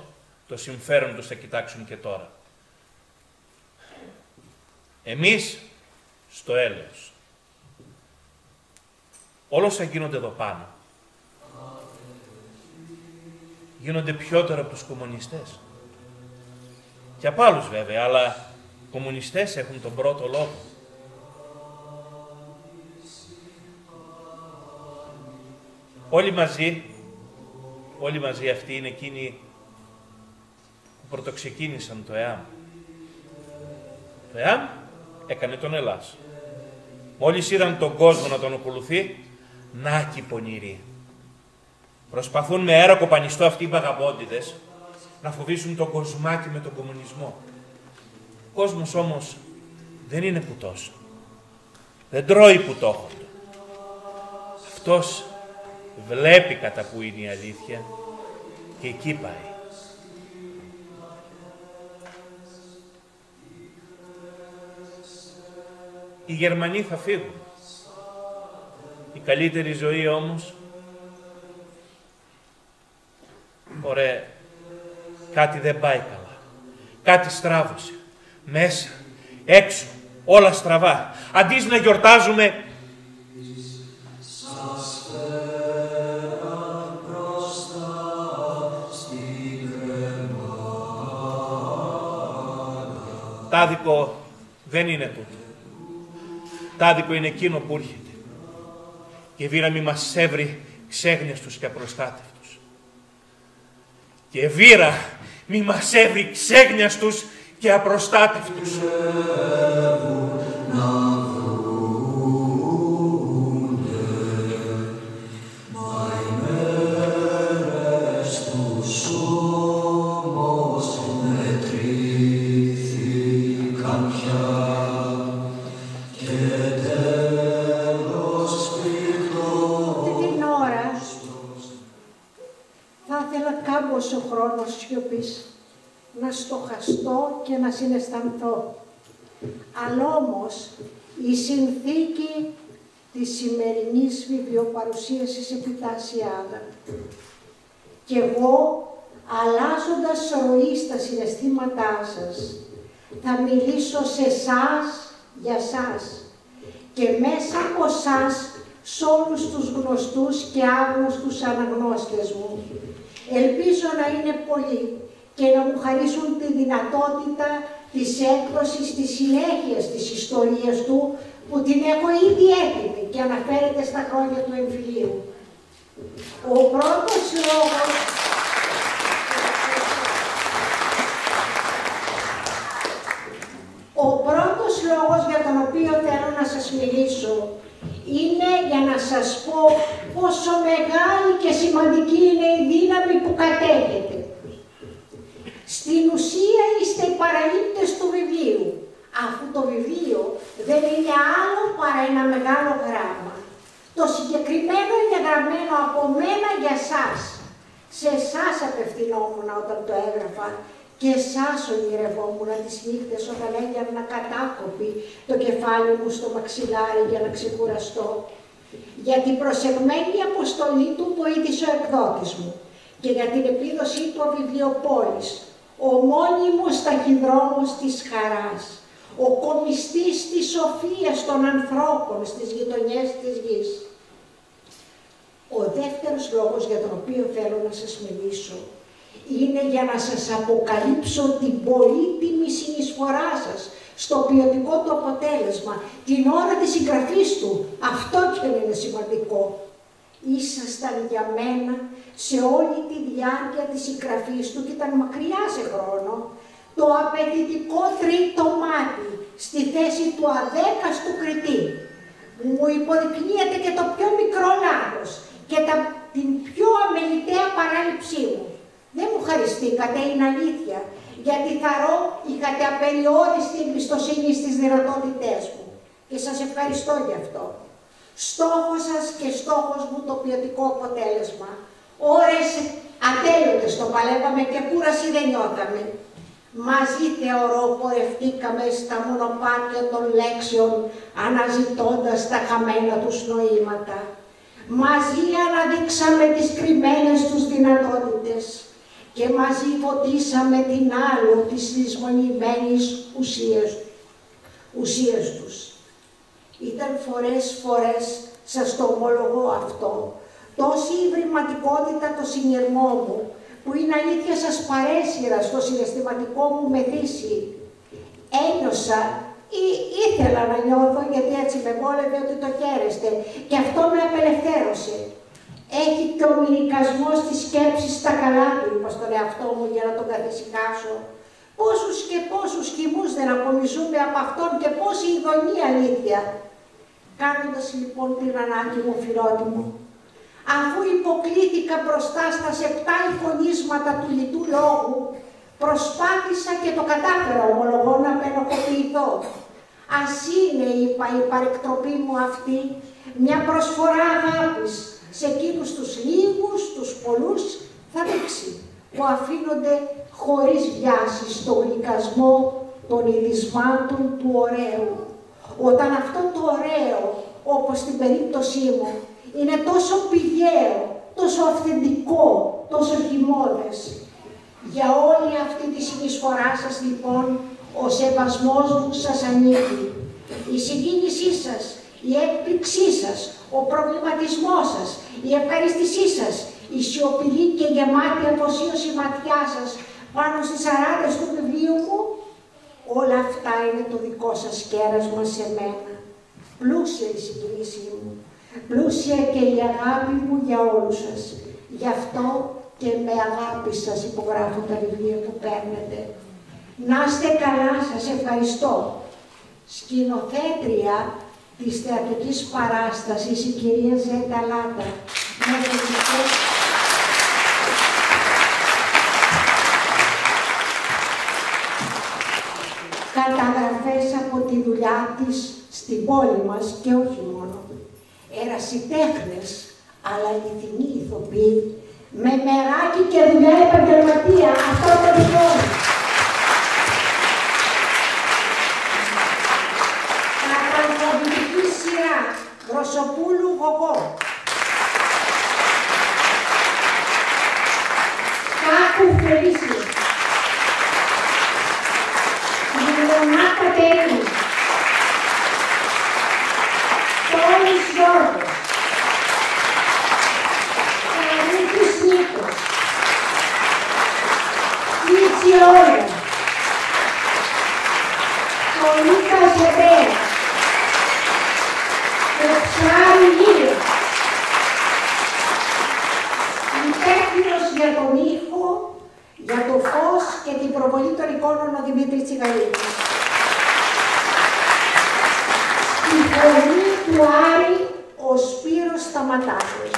το συμφέρον τους θα κοιτάξουν και τώρα. Εμείς στο έλεος. Όλα όσα γίνονται εδώ πάνω γίνονται πιότερο από τους κομμουνιστές. Και από άλλους βέβαια, αλλά οι κομμουνιστές έχουν τον πρώτο λόγο. Όλοι μαζί αυτοί είναι εκείνοι που πρωτοξεκίνησαν το ΕΑΜ. Το ΕΑΜ έκανε τον Ελλάς. Μόλις είδαν τον κόσμο να τον ακολουθεί, να κι πονηροί. Προσπαθούν με αέρα πανιστό αυτοί οι βαγαμπόντιδες να φοβήσουν τον κοσμάκι με τον κομμουνισμό. Ο κόσμος όμως δεν είναι πουτός. Δεν τρώει πουτόχοντο. Αυτός βλέπει κατά που είναι η αλήθεια και εκεί πάει. Οι Γερμανοί θα φύγουν. Η καλύτερη ζωή όμως, ωραία, κάτι δεν πάει καλά. Κάτι στράβωσε. Μέσα, έξω, όλα στραβά. Αντί να γιορτάζουμε, τάδικο δεν είναι τούτο. Τάδικο είναι εκείνο που έρχεται. Και η βήρα μη μας έβρει ξέγνιαστους και απροστάτευτους. Και η βήρα μη μας έβρει ξέγνιαστους και απροστάτευτους. Ο χρόνος σιωπής, να στοχαστώ και να συναισθανθώ. Αλλά όμως η συνθήκη της σημερινής βιβλιοπαρουσίασης επιτάσσει άλλα. Κι εγώ, αλλάζοντας ροή στα συναισθήματά σας, θα μιλήσω σε εσάς, για σας και μέσα από εσάς σ' όλους τους γνωστούς και άγνωστους αναγνώστες μου. Ελπίζω να είναι πολλοί και να μου χαρίσουν τη δυνατότητα της έκδοσης της συνέχειας της ιστορίας του, που την έχω ήδη έτοιμη και αναφέρεται στα χρόνια του εμφυλίου. Ο πρώτος λόγος για τον οποίο θέλω να σας μιλήσω είναι για να σας πω πόσο μεγάλη και σημαντική είναι η δύναμη που κατέχετε. Στην ουσία είστε οι παραλήπτες του βιβλίου, αφού το βιβλίο δεν είναι άλλο παρά ένα μεγάλο γράμμα. Το συγκεκριμένο είναι γραμμένο από μένα για εσάς. Σε εσάς απευθυνόμουν όταν το έγραφα και εσάς ονειρευόμουν τις νύχτες όταν έγιανα κατάκοπη το κεφάλι μου στο μαξιλάρι για να ξεκουραστώ. Για την προσεγμένη αποστολή του βοήθησε ο εκδότης μου και για την επίδοσή του ο Βιβλιοπόλης, ο μόνιμος ταχυδρόμος της χαράς, ο κομιστής της σοφίας των ανθρώπων στις γειτονιές της γης. Ο δεύτερος λόγος για τον οποίο θέλω να σας μιλήσω Είναι για να σας αποκαλύψω την πολύτιμη συνεισφορά σας στο ποιοτικό του αποτέλεσμα, την ώρα της συγγραφής του. Αυτό και είναι σημαντικό. Ήσασταν για μένα σε όλη τη διάρκεια της συγγραφής του, και ήταν μακριά σε χρόνο, το απαιτητικό τρίτο μάτι στη θέση του αδέκαστου κριτή. Μου υποδεικνύεται και το πιο μικρό λάθος και την πιο αμεληταία παράληψή μου. Δεν μου χαριστήκατε, είναι αλήθεια, γιατί θαρώ είχατε απεριόριστη εμπιστοσύνη στις δυνατότητές μου. Και σας ευχαριστώ γι' αυτό. Στόχος σας και στόχος μου το ποιοτικό αποτέλεσμα. Ώρες ατέλειωτες το παλεύαμε και κούραση δεν νιώθαμε. Μαζί θεωρώ πορευτήκαμε στα μονοπάτια των λέξεων, αναζητώντας τα χαμένα τους νοήματα. Μαζί αναδείξαμε τις κρυμμένες τους δυνατότητες και μαζί φωτίσαμε την άλο της λησμονημένης ουσίας τους. Ήταν φορές, σας το ομολογώ αυτό, τόση υβρηματικότητα το συνειρμό μου, που είναι αλήθεια σας παρέσυρα στο συναισθηματικό μου μεθύσι. Ένιωσα ή ήθελα να νιώθω, γιατί έτσι με βόλευε, ότι το χαίρεστε, και αυτό με απελευθέρωσε. Έχει και ο μυρικασμός της σκέψης στα καλά του, είπα στον εαυτό μου για να τον καθησυχάσω. Πόσους και πόσους χυμούς δεν απομυζούμε από αυτόν και πόση ειδονή αλήθεια. Κάνοντας λοιπόν την ανάγκη μου φιλότιμο, αφού υποκλήθηκα μπροστά στα 7 εικονίσματα του λιτού λόγου, προσπάθησα και το κατάφερα, ομολογώ, να με ενοχοποιηθώ. Ας είναι, είπα, η παρεκτροπή μου αυτή μια προσφορά αγάπης σε εκείνους τους λίγους, τους πολλούς, θα δείξει, που αφήνονται χωρίς βιάση στο γλυκασμό των ειδισμάτων του ωραίου. Όταν αυτό το ωραίο, όπως στην περίπτωσή μου, είναι τόσο πηγαίο, τόσο αυθεντικό, τόσο χυμώδες. Για όλη αυτή τη συνεισφορά σας, λοιπόν, ο σεβασμός μου σας ανήκει. Η συγκίνησή σας, η έκπληξή σας, ο προβληματισμός σας, η ευχαριστησή σας, η σιωπηλή και γεμάτη αφοσίωση ματιά σας πάνω στις αράδες του βιβλίου μου, όλα αυτά είναι το δικό σας κέρασμα σε μένα. Πλούσια η συγκίνησή μου, πλούσια και η αγάπη μου για όλους σας. Γι' αυτό και με αγάπη σας υπογράφω τα βιβλία που παίρνετε. Να είστε καλά, σας ευχαριστώ. Σκηνοθέτρια της θεατρικής παράστασης η κυρία Ζέτα Λάτα. Καταγραφές από τη δουλειά της στην πόλη μας και όχι μόνο. Ερασιτέχνες, αλλά αληθινοί ηθοποιοί, με μεράκι και δουλειά επαγγελματία, αυτό το δικό μου. Καταλφαβητική σειρά, Βροσοπούλου Γογό. Κάκου Φελίσιο. Λιμονά Κατέρι. Τόλης Γιώργος. Καρύκης Νίκος. Κίτσι Όλα. Κολίκα Ζεμπέα. Εψάρι Λίλο. Υπεύθυνος για τον ήχο, για το φως και την προβολή των εικόνων ο Δημήτρης Τσιγαρίδης. Στη φωνή του Άρη ο Σπύρος Σταματάκης.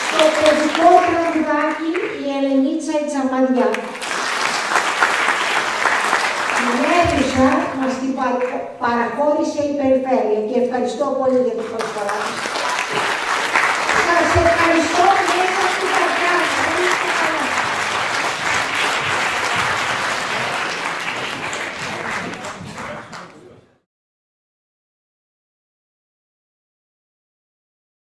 Στο παιδικό τραγουδάκι η Ελενίτσα Ιτσαμανιά. Την αίθουσα μας την παραχώρησε η Περιφέρεια και ευχαριστώ πολύ για την προσφορά. Σας ευχαριστώ.